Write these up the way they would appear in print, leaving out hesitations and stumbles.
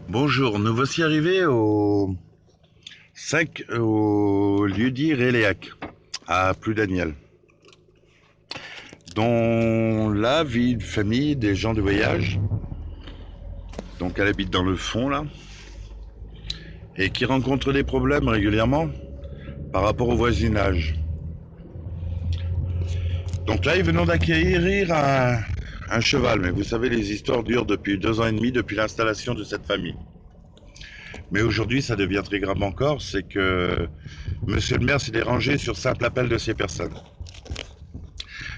Bonjour, nous voici arrivés au 5 au lieu-dit Réléac, à Ploudaniel, dont la vie une famille des gens du voyage, donc elle habite dans le fond là, et qui rencontre des problèmes régulièrement par rapport au voisinage. Donc là, ils venons d'acquérir un cheval, mais vous savez, les histoires durent depuis 2 ans et demi, depuis l'installation de cette famille. Mais aujourd'hui, ça devient très grave encore, c'est que Monsieur le maire s'est dérangé sur simple appel de ces personnes.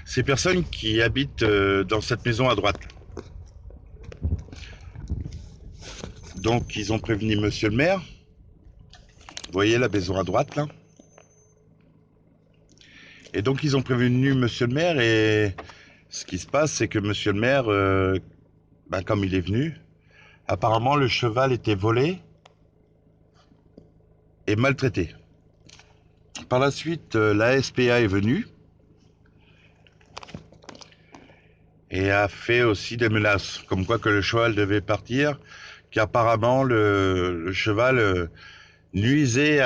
Ces personnes qui habitent dans cette maison à droite. Donc ils ont prévenu monsieur le maire. Vous voyez la maison à droite là. Et donc ils ont prévenu monsieur le maire et ce qui se passe c'est que monsieur le maire, comme il est venu, apparemment le cheval était volé et maltraité. Par la suite, la SPA est venue et a fait aussi des menaces, comme quoi que le cheval devait partir, qu'apparemment le cheval nuisait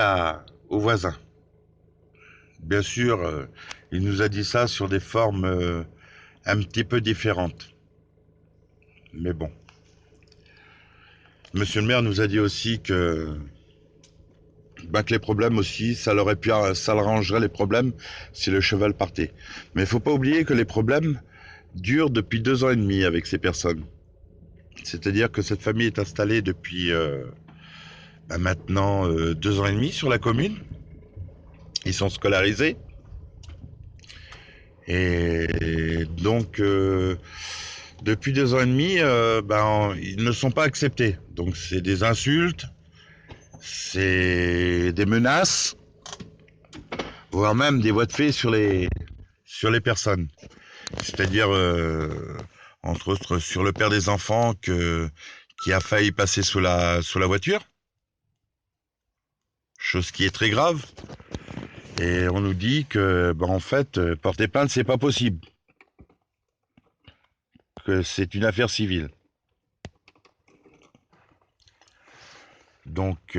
aux voisins. Bien sûr, il nous a dit ça sur des formes un petit peu différentes. Mais bon. Monsieur le maire nous a dit aussi que les problèmes aussi, ça l'arrangerait les problèmes si le cheval partait. Mais il ne faut pas oublier que les problèmes durent depuis 2 ans et demi avec ces personnes. C'est-à-dire que cette famille est installée depuis maintenant 2 ans et demi sur la commune. Ils sont scolarisés. Et donc, depuis 2 ans et demi, ils ne sont pas acceptés. Donc, c'est des insultes, c'est des menaces, voire même des voies de fait sur les personnes. C'est-à-dire, entre autres, sur le père des enfants qui a failli passer sous la voiture. Chose qui est très grave. Et on nous dit que, en fait, porter plainte, c'est pas possible. Que c'est une affaire civile. Donc,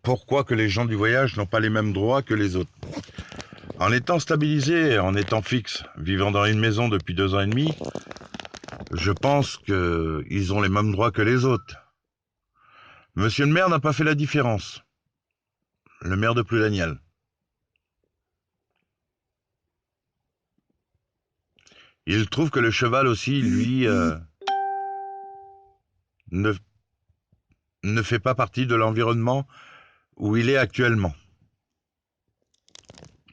pourquoi que les gens du voyage n'ont pas les mêmes droits que les autres? En étant stabilisés, en étant fixes, vivant dans une maison depuis 2 ans et demi, je pense qu'ils ont les mêmes droits que les autres. Monsieur le maire n'a pas fait la différence. Le maire de Ploudaniel. Il trouve que le cheval aussi, lui, ne fait pas partie de l'environnement où il est actuellement.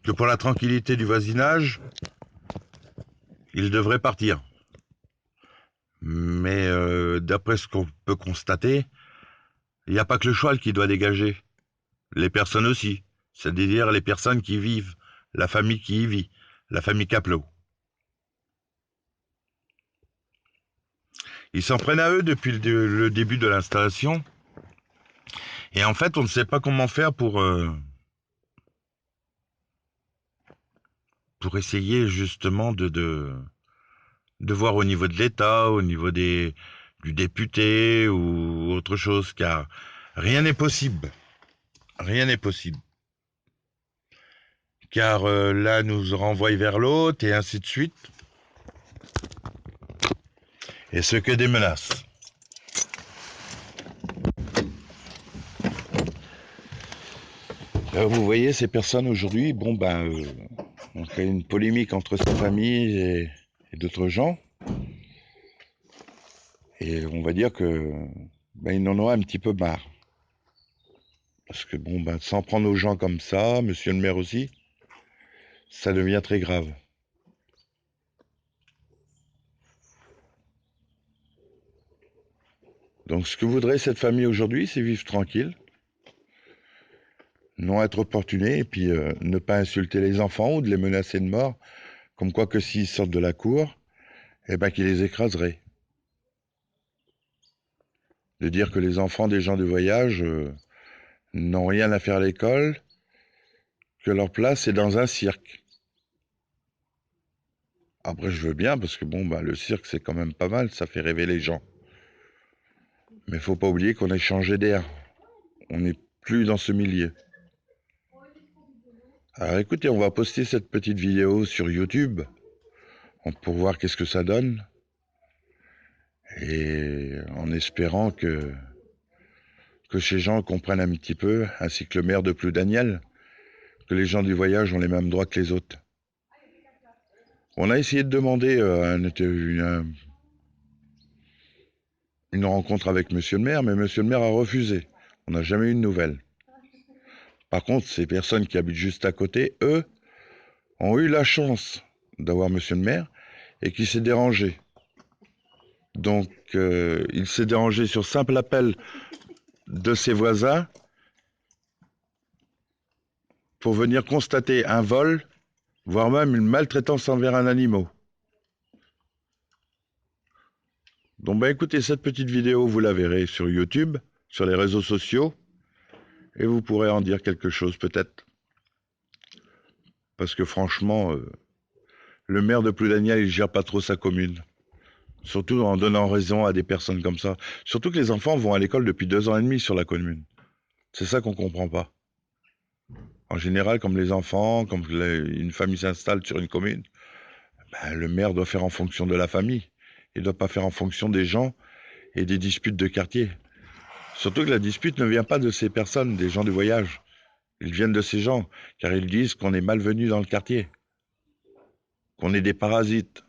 Que pour la tranquillité du voisinage, il devrait partir. Mais d'après ce qu'on peut constater, il n'y a pas que le cheval qui doit dégager. Les personnes aussi. C'est-à-dire les personnes qui vivent, la famille qui y vit, la famille Caplot. Ils s'en prennent à eux depuis le début de l'installation. Et en fait, on ne sait pas comment faire pour essayer justement de voir au niveau de l'État, au niveau du député ou autre chose, car rien n'est possible. Rien n'est possible. Car l'un nous renvoie vers l'autre et ainsi de suite. Et ce que des menaces. Vous voyez, ces personnes aujourd'hui, on crée une polémique entre sa famille et d'autres gens. Et on va dire que ils en ont un petit peu marre. Parce que s'en prendre aux gens comme ça, monsieur le maire aussi, ça devient très grave. Donc ce que voudrait cette famille aujourd'hui, c'est vivre tranquille, non être opportuné, et puis ne pas insulter les enfants ou de les menacer de mort, comme quoi que s'ils sortent de la cour, qu'ils les écraseraient. De dire que les enfants des gens du voyage n'ont rien à faire à l'école, que leur place est dans un cirque. Après, je veux bien, parce que le cirque, c'est quand même pas mal, ça fait rêver les gens. Mais faut pas oublier qu'on a changé d'air. On n'est plus dans ce milieu. Alors écoutez, on va poster cette petite vidéo sur YouTube pour voir qu'est-ce que ça donne. Et en espérant que ces gens comprennent un petit peu, ainsi que le maire de Ploudaniel, que les gens du voyage ont les mêmes droits que les autres. On a essayé de demander une rencontre avec monsieur le maire, mais monsieur le maire a refusé. On n'a jamais eu de nouvelles. Par contre, ces personnes qui habitent juste à côté, eux, ont eu la chance d'avoir monsieur le maire et qui s'est dérangé. Donc, il s'est dérangé sur simple appel de ses voisins pour venir constater un vol, voire même une maltraitance envers un animal. Donc, écoutez, cette petite vidéo, vous la verrez sur YouTube, sur les réseaux sociaux, et vous pourrez en dire quelque chose peut-être. Parce que franchement, le maire de Ploudaniel, il gère pas trop sa commune. Surtout en donnant raison à des personnes comme ça. Surtout que les enfants vont à l'école depuis 2 ans et demi sur la commune. C'est ça qu'on comprend pas. En général, comme les enfants, comme une famille s'installe sur une commune, le maire doit faire en fonction de la famille. Il ne doit pas faire en fonction des gens et des disputes de quartier. Surtout que la dispute ne vient pas de ces personnes, des gens du voyage. Ils viennent de ces gens, car ils disent qu'on est malvenus dans le quartier, qu'on est des parasites.